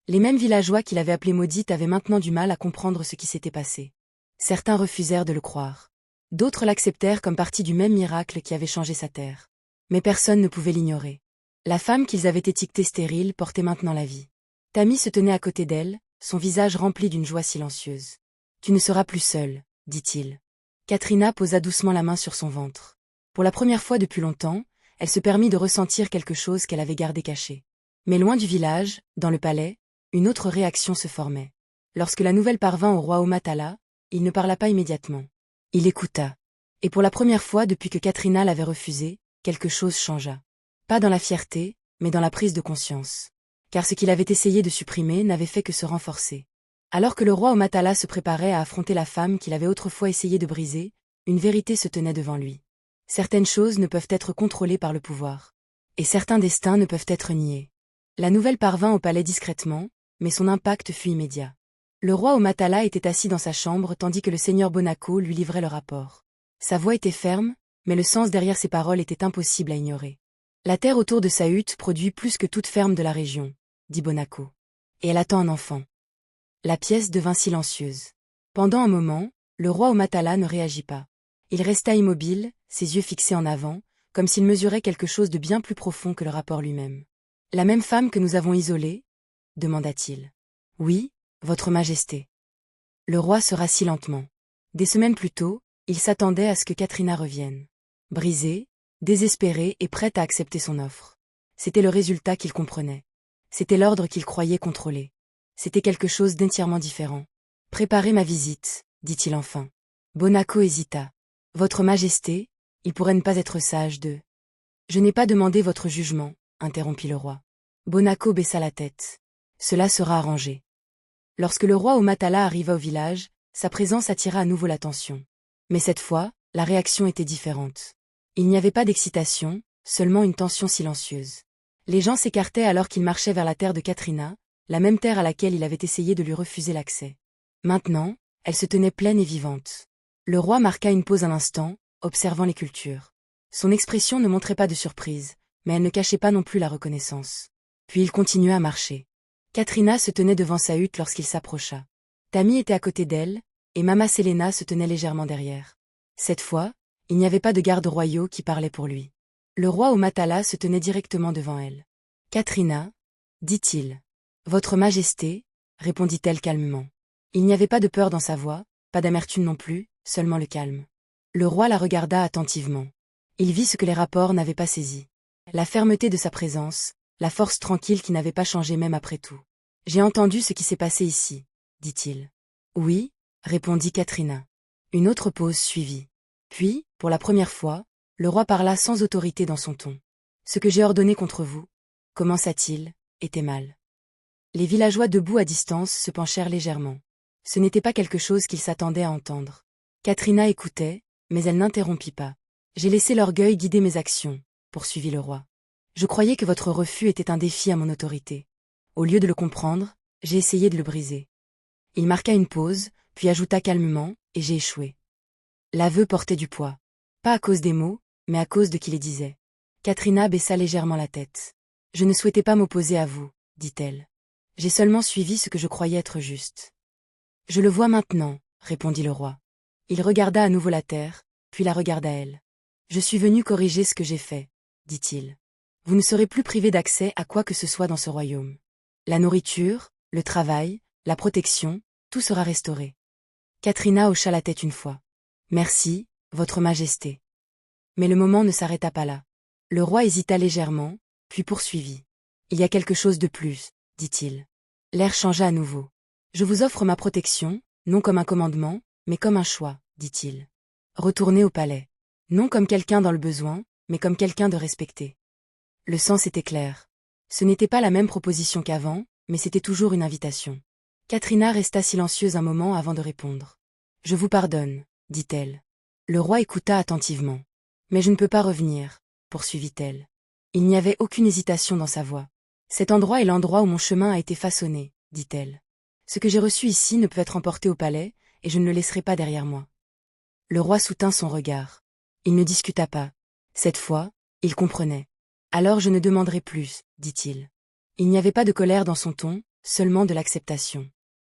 B: Les mêmes villageois qui l'avaient appelée maudite avaient maintenant du mal à comprendre ce qui s'était passé. Certains refusèrent de le croire. D'autres l'acceptèrent comme partie du même miracle qui avait changé sa terre. Mais personne ne pouvait l'ignorer. La femme qu'ils avaient étiquetée stérile portait maintenant la vie. Tammy se tenait à côté d'elle, son visage rempli d'une joie silencieuse. « Tu ne seras plus seule, » dit-il. Katrina posa doucement la main sur son ventre. Pour la première fois depuis longtemps, elle se permit de ressentir quelque chose qu'elle avait gardé caché. Mais loin du village, dans le palais, une autre réaction se formait. Lorsque la nouvelle parvint au roi Omatala, il ne parla pas immédiatement. Il écouta. Et pour la première fois depuis que Katrina l'avait refusé, quelque chose changea. Pas dans la fierté, mais dans la prise de conscience. Car ce qu'il avait essayé de supprimer n'avait fait que se renforcer. Alors que le roi Omatala se préparait à affronter la femme qu'il avait autrefois essayé de briser, une vérité se tenait devant lui. Certaines choses ne peuvent être contrôlées par le pouvoir. Et certains destins ne peuvent être niés. La nouvelle parvint au palais discrètement, mais son impact fut immédiat. Le roi Omatala était assis dans sa chambre tandis que le seigneur Bonaco lui livrait le rapport. Sa voix était ferme, mais le sens derrière ses paroles était impossible à ignorer. La terre autour de sa hutte produit plus que toute ferme de la région, dit Bonaco. Et elle attend un enfant. La pièce devint silencieuse. Pendant un moment, le roi Omatala ne réagit pas. Il resta immobile, ses yeux fixés en avant, comme s'il mesurait quelque chose de bien plus profond que le rapport lui-même. « La même femme que nous avons isolée » demanda-t-il. « Oui, votre majesté. » Le roi se rassit lentement. Des semaines plus tôt, il s'attendait à ce que Katrina revienne. Brisée, désespérée et prête à accepter son offre. C'était le résultat qu'il comprenait. C'était l'ordre qu'il croyait contrôler. C'était quelque chose d'entièrement différent. « Préparez ma visite, » dit-il enfin. Bonaco hésita. « Votre majesté, il pourrait ne pas être sage de... » « Je n'ai pas demandé votre jugement, » interrompit le roi. Bonaco baissa la tête. « Cela sera arrangé. » Lorsque le roi Omatala arriva au village, sa présence attira à nouveau l'attention. Mais cette fois, la réaction était différente. Il n'y avait pas d'excitation, seulement une tension silencieuse. Les gens s'écartaient alors qu'il marchait vers la terre de Katrina, la même terre à laquelle il avait essayé de lui refuser l'accès. Maintenant, elle se tenait pleine et vivante. Le roi marqua une pause un instant, observant les cultures. Son expression ne montrait pas de surprise, mais elle ne cachait pas non plus la reconnaissance. Puis il continua à marcher. Katrina se tenait devant sa hutte lorsqu'il s'approcha. Tammy était à côté d'elle, et Mama Selena se tenait légèrement derrière. Cette fois, il n'y avait pas de gardes royaux qui parlaient pour lui. Le roi Omatala se tenait directement devant elle. « Katrina, » dit-il. « Votre majesté, » répondit-elle calmement. Il n'y avait pas de peur dans sa voix, pas d'amertume non plus, seulement le calme. Le roi la regarda attentivement. Il vit ce que les rapports n'avaient pas saisi. La fermeté de sa présence, la force tranquille qui n'avait pas changé même après tout. « J'ai entendu ce qui s'est passé ici, » dit-il. « Oui, » répondit Katrina. Une autre pause suivit. Puis, pour la première fois, le roi parla sans autorité dans son ton. « Ce que j'ai ordonné contre vous, » commença-t-il, « était mal. » Les villageois debout à distance se penchèrent légèrement. Ce n'était pas quelque chose qu'ils s'attendaient à entendre. Katrina écoutait, mais elle n'interrompit pas. « J'ai laissé l'orgueil guider mes actions, » poursuivit le roi. « Je croyais que votre refus était un défi à mon autorité. Au lieu de le comprendre, j'ai essayé de le briser. » Il marqua une pause, puis ajouta calmement, « Et j'ai échoué. » L'aveu portait du poids. Pas à cause des mots, mais à cause de qui les disait. Katrina baissa légèrement la tête. « Je ne souhaitais pas m'opposer à vous, » dit-elle. « J'ai seulement suivi ce que je croyais être juste. »« Je le vois maintenant, » répondit le roi. Il regarda à nouveau la terre, puis la regarda elle. « Je suis venu corriger ce que j'ai fait, » dit-il. « Vous ne serez plus privé d'accès à quoi que ce soit dans ce royaume. La nourriture, le travail, la protection, tout sera restauré. » Katrina hocha la tête une fois. « Merci, votre majesté. » Mais le moment ne s'arrêta pas là. Le roi hésita légèrement, puis poursuivit. « Il y a quelque chose de plus, » dit-il. L'air changea à nouveau. « Je vous offre ma protection, non comme un commandement, mais comme un choix, » dit-il. « Retournez au palais. Non comme quelqu'un dans le besoin, mais comme quelqu'un de respecté. Le sens était clair. Ce n'était pas la même proposition qu'avant, mais c'était toujours une invitation. Katrina resta silencieuse un moment avant de répondre. « Je vous pardonne, dit-elle. » Le roi écouta attentivement. « Mais je ne peux pas revenir, poursuivit-elle. Il n'y avait aucune hésitation dans sa voix. « Cet endroit est l'endroit où mon chemin a été façonné, dit-elle. Ce que j'ai reçu ici ne peut être emporté au palais, et je ne le laisserai pas derrière moi. » Le roi soutint son regard. Il ne discuta pas. Cette fois, il comprenait. « Alors je ne demanderai plus, dit-il. » Il n'y avait pas de colère dans son ton, seulement de l'acceptation.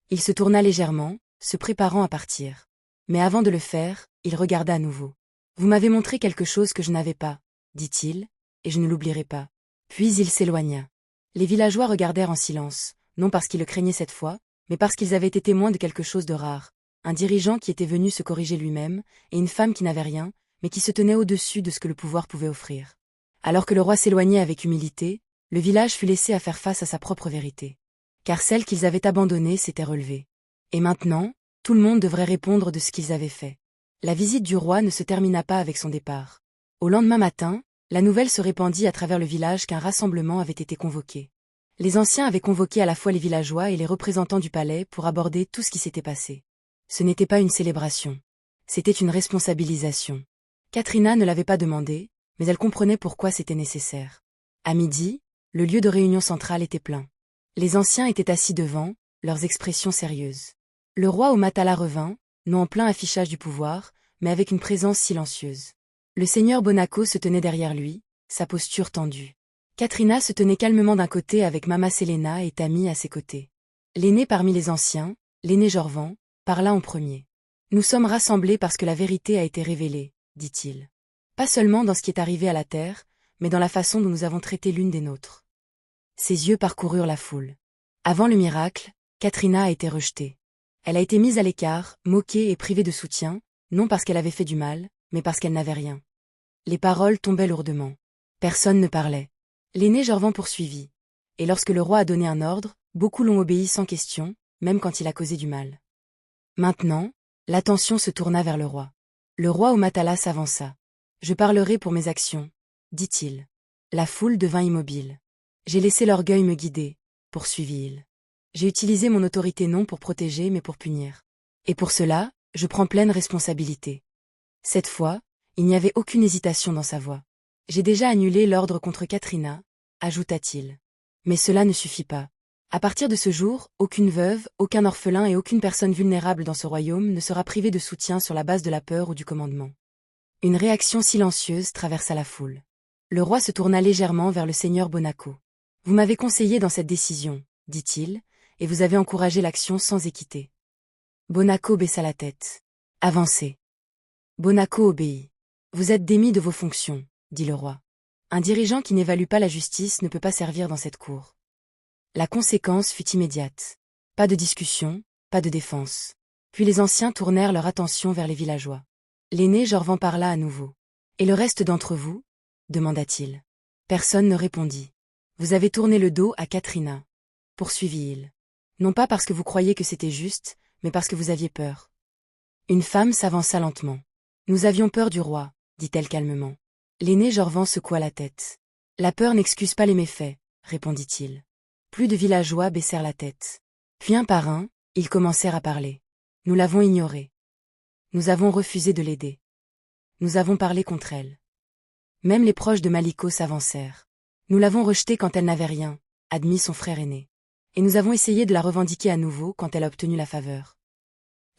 B: Il se tourna légèrement, se préparant à partir. Mais avant de le faire, il regarda à nouveau. « Vous m'avez montré quelque chose que je n'avais pas, dit-il, et je ne l'oublierai pas. » Puis il s'éloigna. Les villageois regardèrent en silence, non parce qu'ils le craignaient cette fois, mais parce qu'ils avaient été témoins de quelque chose de rare. Un dirigeant qui était venu se corriger lui-même, et une femme qui n'avait rien, mais qui se tenait au-dessus de ce que le pouvoir pouvait offrir. Alors que le roi s'éloignait avec humilité, le village fut laissé à faire face à sa propre vérité. Car celle qu'ils avaient abandonnée s'était relevée. Et maintenant, tout le monde devrait répondre de ce qu'ils avaient fait. La visite du roi ne se termina pas avec son départ. Au lendemain matin, la nouvelle se répandit à travers le village qu'un rassemblement avait été convoqué. Les anciens avaient convoqué à la fois les villageois et les représentants du palais pour aborder tout ce qui s'était passé. Ce n'était pas une célébration. C'était une responsabilisation. Katrina ne l'avait pas demandé, mais elle comprenait pourquoi c'était nécessaire. À midi, le lieu de réunion centrale était plein. Les anciens étaient assis devant, leurs expressions sérieuses. Le roi au Matala revint, non en plein affichage du pouvoir, mais avec une présence silencieuse. Le seigneur Bonaco se tenait derrière lui, sa posture tendue. Katrina se tenait calmement d'un côté avec Mama Selena et Tammy à ses côtés. L'aîné parmi les anciens, l'aîné Jorvan, parla en premier. « Nous sommes rassemblés parce que la vérité a été révélée, dit-il. Pas seulement dans ce qui est arrivé à la terre, mais dans la façon dont nous avons traité l'une des nôtres. » Ses yeux parcoururent la foule. Avant le miracle, Katrina a été rejetée. Elle a été mise à l'écart, moquée et privée de soutien, non parce qu'elle avait fait du mal, mais parce qu'elle n'avait rien. Les paroles tombaient lourdement. Personne ne parlait. L'aîné Jorvan poursuivit. Et lorsque le roi a donné un ordre, beaucoup l'ont obéi sans question, même quand il a causé du mal. Maintenant, l'attention se tourna vers le roi. Le roi au Matala s'avança. « Je parlerai pour mes actions, dit-il. » La foule devint immobile. « J'ai laissé l'orgueil me guider, poursuivit-il. J'ai utilisé mon autorité non pour protéger mais pour punir. Et pour cela, je prends pleine responsabilité. » Cette fois, il n'y avait aucune hésitation dans sa voix. « J'ai déjà annulé l'ordre contre Katrina, » ajouta-t-il. Mais cela ne suffit pas. À partir de ce jour, aucune veuve, aucun orphelin et aucune personne vulnérable dans ce royaume ne sera privée de soutien sur la base de la peur ou du commandement. Une réaction silencieuse traversa la foule. Le roi se tourna légèrement vers le seigneur Bonaco. « Vous m'avez conseillé dans cette décision, dit-il, et vous avez encouragé l'action sans équité. » Bonaco baissa la tête. « Avancez. » Bonaco obéit. « Vous êtes démis de vos fonctions, dit le roi. Un dirigeant qui n'évalue pas la justice ne peut pas servir dans cette cour. » La conséquence fut immédiate. Pas de discussion, pas de défense. Puis les anciens tournèrent leur attention vers les villageois. L'aîné Jorvan parla à nouveau. « Et le reste d'entre vous » demanda-t-il. Personne ne répondit. « Vous avez tourné le dos à Katrina, » poursuivit-il. « Non pas parce que vous croyiez que c'était juste, mais parce que vous aviez peur. » Une femme s'avança lentement. « Nous avions peur du roi, » dit-elle calmement. L'aîné Jorvan secoua la tête. « La peur n'excuse pas les méfaits, » répondit-il. Plus de villageois baissèrent la tête. Puis un par un, ils commencèrent à parler. « Nous l'avons ignorée. Nous avons refusé de l'aider. Nous avons parlé contre elle. » Même les proches de Maliko s'avancèrent. « Nous l'avons rejetée quand elle n'avait rien, » admit son frère aîné. « Et nous avons essayé de la revendiquer à nouveau quand elle a obtenu la faveur. »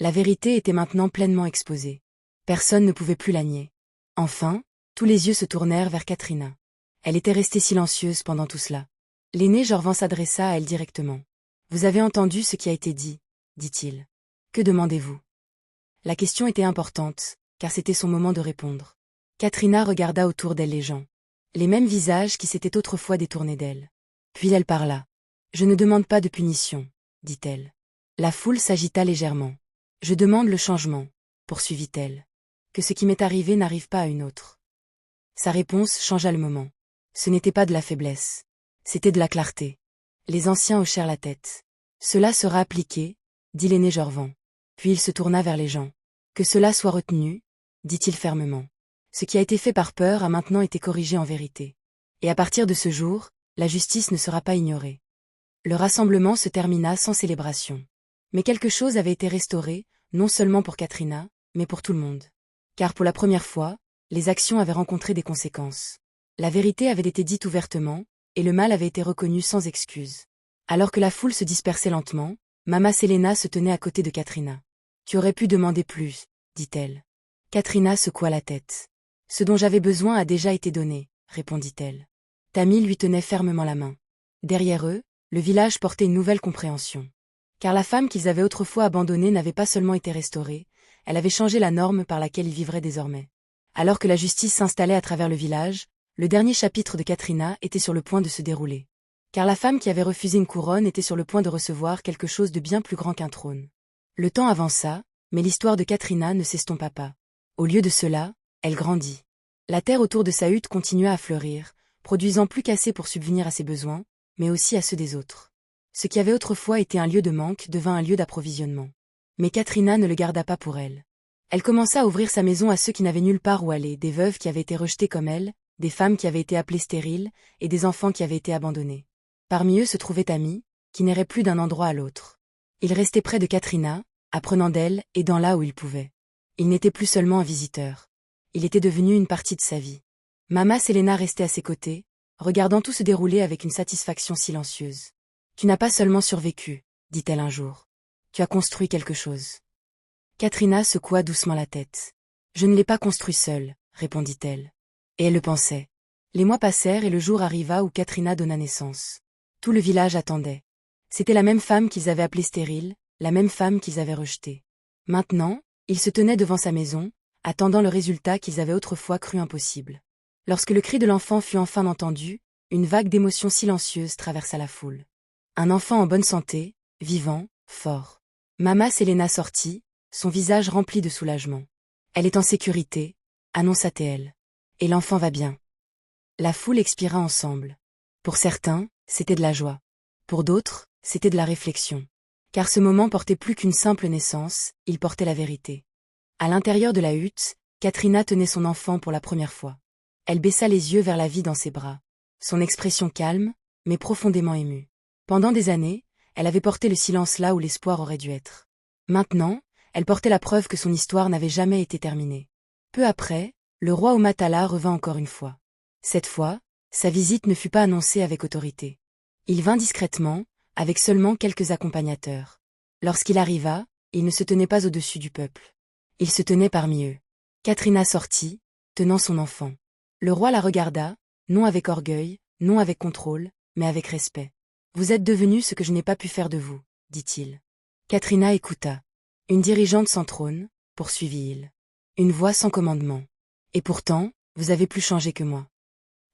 B: La vérité était maintenant pleinement exposée. Personne ne pouvait plus la nier. Enfin, tous les yeux se tournèrent vers Katrina. Elle était restée silencieuse pendant tout cela. L'aîné Jorvan s'adressa à elle directement. « Vous avez entendu ce qui a été dit, » dit-il. « Que demandez-vous » La question était importante, car c'était son moment de répondre. Katrina regarda autour d'elle les gens. Les mêmes visages qui s'étaient autrefois détournés d'elle. Puis elle parla. « Je ne demande pas de punition, » dit-elle. La foule s'agita légèrement. « Je demande le changement, » poursuivit-elle. « Que ce qui m'est arrivé n'arrive pas à une autre. » Sa réponse changea le moment. Ce n'était pas de la faiblesse. C'était de la clarté. Les anciens hochèrent la tête. « Cela sera appliqué, » dit l'aîné Jorvan. Puis il se tourna vers les gens. « Que cela soit retenu, » dit-il fermement. « Ce qui a été fait par peur a maintenant été corrigé en vérité. Et à partir de ce jour, la justice ne sera pas ignorée. Le rassemblement se termina sans célébration. Mais quelque chose avait été restauré, non seulement pour Katrina, mais pour tout le monde. Car pour la première fois, les actions avaient rencontré des conséquences. La vérité avait été dite ouvertement, et le mal avait été reconnu sans excuse. Alors que la foule se dispersait lentement, Mama Selena se tenait à côté de Katrina. « Tu aurais pu demander plus, dit-elle. Katrina secoua la tête. « Ce dont j'avais besoin a déjà été donné, répondit-elle. Tammy lui tenait fermement la main. Derrière eux, le village portait une nouvelle compréhension. Car la femme qu'ils avaient autrefois abandonnée n'avait pas seulement été restaurée, elle avait changé la norme par laquelle ils vivraient désormais. Alors que la justice s'installait à travers le village, le dernier chapitre de Katrina était sur le point de se dérouler. Car la femme qui avait refusé une couronne était sur le point de recevoir quelque chose de bien plus grand qu'un trône. Le temps avança, mais l'histoire de Katrina ne s'estompa pas. Au lieu de cela, elle grandit. La terre autour de sa hutte continua à fleurir, produisant plus qu'assez pour subvenir à ses besoins, mais aussi à ceux des autres. Ce qui avait autrefois été un lieu de manque devint un lieu d'approvisionnement. Mais Katrina ne le garda pas pour elle. Elle commença à ouvrir sa maison à ceux qui n'avaient nulle part où aller, des veuves qui avaient été rejetées comme elle, des femmes qui avaient été appelées stériles, et des enfants qui avaient été abandonnés. Parmi eux se trouvait Tammy, qui n'errait plus d'un endroit à l'autre. Il restait près de Katrina, apprenant d'elle, aidant là où il pouvait. Il n'était plus seulement un visiteur. Il était devenu une partie de sa vie. Mama Selena restait à ses côtés, regardant tout se dérouler avec une satisfaction silencieuse. « Tu n'as pas seulement survécu, dit-elle un jour. Tu as construit quelque chose. » Katrina secoua doucement la tête. « Je ne l'ai pas construit seule, répondit-elle. Et elle le pensait. Les mois passèrent et le jour arriva où Katrina donna naissance. Tout le village attendait. C'était la même femme qu'ils avaient appelée stérile, la même femme qu'ils avaient rejetée. Maintenant, ils se tenaient devant sa maison, attendant le résultat qu'ils avaient autrefois cru impossible. Lorsque le cri de l'enfant fut enfin entendu, une vague d'émotions silencieuses traversa la foule. Un enfant en bonne santé, vivant, fort. Mama Selena sortit, son visage rempli de soulagement. Elle est en sécurité, annonça-t-elle. Et l'enfant va bien. La foule expira ensemble. Pour certains, c'était de la joie. Pour d'autres, c'était de la réflexion. Car ce moment portait plus qu'une simple naissance, il portait la vérité. À l'intérieur de la hutte, Katrina tenait son enfant pour la première fois. Elle baissa les yeux vers la vie dans ses bras. Son expression calme, mais profondément émue. Pendant des années, elle avait porté le silence là où l'espoir aurait dû être. Maintenant, elle portait la preuve que son histoire n'avait jamais été terminée. Peu après, le roi Omatala revint encore une fois. Cette fois, sa visite ne fut pas annoncée avec autorité. Il vint discrètement, avec seulement quelques accompagnateurs. Lorsqu'il arriva, il ne se tenait pas au-dessus du peuple. Il se tenait parmi eux. Katrina sortit, tenant son enfant. Le roi la regarda, non avec orgueil, non avec contrôle, mais avec respect. « Vous êtes devenu ce que je n'ai pas pu faire de vous, » dit-il. Katrina écouta. « Une dirigeante sans trône, » poursuivit-il. « Une voix sans commandement. Et pourtant, vous avez plus changé que moi. »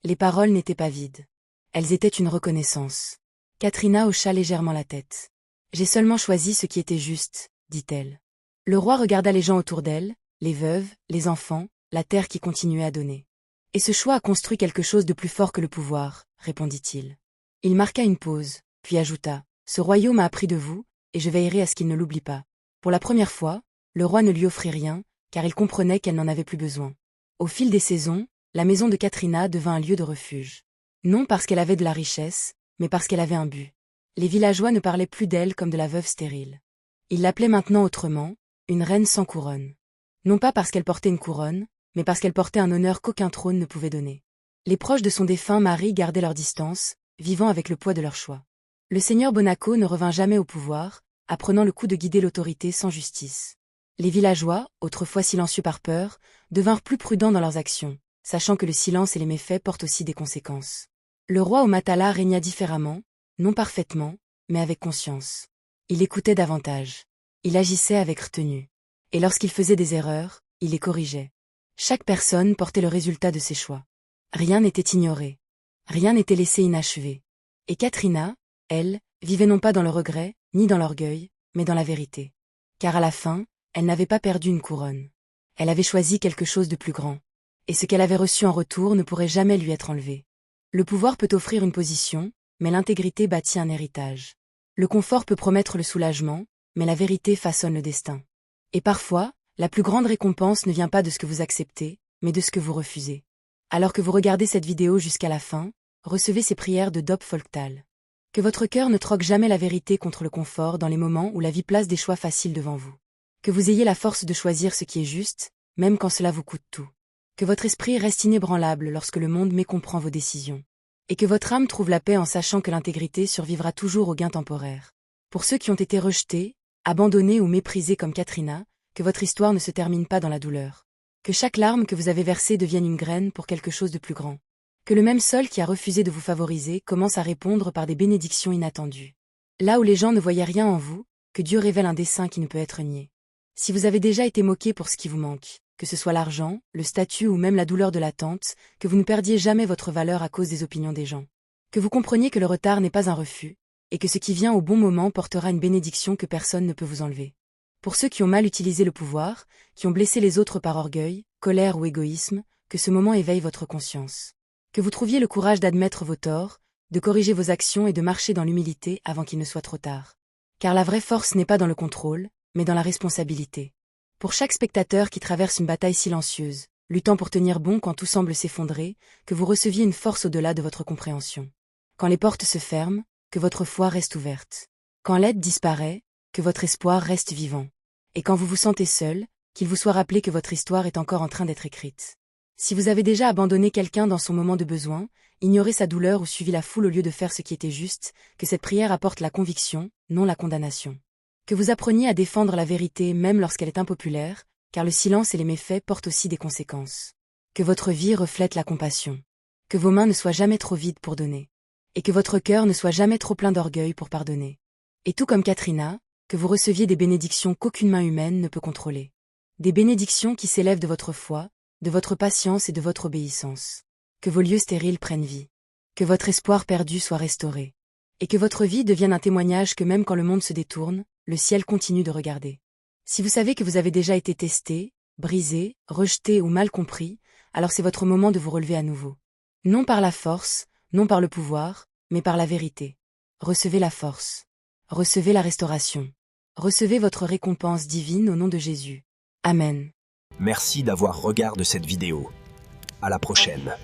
B: Les paroles n'étaient pas vides. Elles étaient une reconnaissance. Katrina hocha légèrement la tête. « J'ai seulement choisi ce qui était juste, » dit-elle. Le roi regarda les gens autour d'elle, les veuves, les enfants, la terre qui continuait à donner. « Et ce choix a construit quelque chose de plus fort que le pouvoir, » répondit-il. Il marqua une pause, puis ajouta, « Ce royaume a appris de vous, et je veillerai à ce qu'il ne l'oublie pas. » Pour la première fois, le roi ne lui offrit rien, car il comprenait qu'elle n'en avait plus besoin. Au fil des saisons, la maison de Katrina devint un lieu de refuge. Non parce qu'elle avait de la richesse, mais parce qu'elle avait un but. Les villageois ne parlaient plus d'elle comme de la veuve stérile. Ils l'appelaient maintenant autrement, une reine sans couronne. Non pas parce qu'elle portait une couronne, mais parce qu'elle portait un honneur qu'aucun trône ne pouvait donner. Les proches de son défunt mari gardaient leur distance, vivant avec le poids de leur choix. Le seigneur Bonaco ne revint jamais au pouvoir, apprenant le coup de guider l'autorité sans justice. Les villageois, autrefois silencieux par peur, devinrent plus prudents dans leurs actions, sachant que le silence et les méfaits portent aussi des conséquences. Le roi Omatala régna différemment, non parfaitement, mais avec conscience. Il écoutait davantage. Il agissait avec retenue. Et lorsqu'il faisait des erreurs, il les corrigeait. Chaque personne portait le résultat de ses choix. Rien n'était ignoré. Rien n'était laissé inachevé. Et Katrina, elle, vivait non pas dans le regret, ni dans l'orgueil, mais dans la vérité. Car à la fin, elle n'avait pas perdu une couronne. Elle avait choisi quelque chose de plus grand. Et ce qu'elle avait reçu en retour ne pourrait jamais lui être enlevé. Le pouvoir peut offrir une position, mais l'intégrité bâtit un héritage. Le confort peut promettre le soulagement, mais la vérité façonne le destin. Et parfois, la plus grande récompense ne vient pas de ce que vous acceptez, mais de ce que vous refusez. Alors que vous regardez cette vidéo jusqu'à la fin, recevez ces prières de Dob Folktal. Que votre cœur ne troque jamais la vérité contre le confort dans les moments où la vie place des choix faciles devant vous. Que vous ayez la force de choisir ce qui est juste, même quand cela vous coûte tout. Que votre esprit reste inébranlable lorsque le monde mécomprend vos décisions. Et que votre âme trouve la paix en sachant que l'intégrité survivra toujours aux gains temporaires. Pour ceux qui ont été rejetés, abandonnés ou méprisés comme Katrina, que votre histoire ne se termine pas dans la douleur. Que chaque larme que vous avez versée devienne une graine pour quelque chose de plus grand. Que le même sol qui a refusé de vous favoriser commence à répondre par des bénédictions inattendues. Là où les gens ne voyaient rien en vous, que Dieu révèle un dessein qui ne peut être nié. Si vous avez déjà été moqué pour ce qui vous manque, que ce soit l'argent, le statut ou même la douleur de l'attente, que vous ne perdiez jamais votre valeur à cause des opinions des gens. Que vous compreniez que le retard n'est pas un refus, et que ce qui vient au bon moment portera une bénédiction que personne ne peut vous enlever. Pour ceux qui ont mal utilisé le pouvoir, qui ont blessé les autres par orgueil, colère ou égoïsme, que ce moment éveille votre conscience. Que vous trouviez le courage d'admettre vos torts, de corriger vos actions et de marcher dans l'humilité avant qu'il ne soit trop tard. Car la vraie force n'est pas dans le contrôle, mais dans la responsabilité. Pour chaque spectateur qui traverse une bataille silencieuse, luttant pour tenir bon quand tout semble s'effondrer, que vous receviez une force au-delà de votre compréhension. Quand les portes se ferment, que votre foi reste ouverte. Quand l'aide disparaît, que votre espoir reste vivant. Et quand vous vous sentez seul, qu'il vous soit rappelé que votre histoire est encore en train d'être écrite. Si vous avez déjà abandonné quelqu'un dans son moment de besoin, ignoré sa douleur ou suivi la foule au lieu de faire ce qui était juste, que cette prière apporte la conviction, non la condamnation. Que vous appreniez à défendre la vérité même lorsqu'elle est impopulaire, car le silence et les méfaits portent aussi des conséquences. Que votre vie reflète la compassion. Que vos mains ne soient jamais trop vides pour donner. Et que votre cœur ne soit jamais trop plein d'orgueil pour pardonner. Et tout comme Katrina, que vous receviez des bénédictions qu'aucune main humaine ne peut contrôler. Des bénédictions qui s'élèvent de votre foi, de votre patience et de votre obéissance. Que vos lieux stériles prennent vie. Que votre espoir perdu soit restauré. Et que votre vie devienne un témoignage que même quand le monde se détourne, le ciel continue de regarder. Si vous savez que vous avez déjà été testé, brisé, rejeté ou mal compris, alors c'est votre moment de vous relever à nouveau. Non par la force, non par le pouvoir, mais par la vérité. Recevez la force. Recevez la restauration. Recevez votre récompense divine au nom de Jésus. Amen.
C: Merci d'avoir regardé cette vidéo. À la prochaine.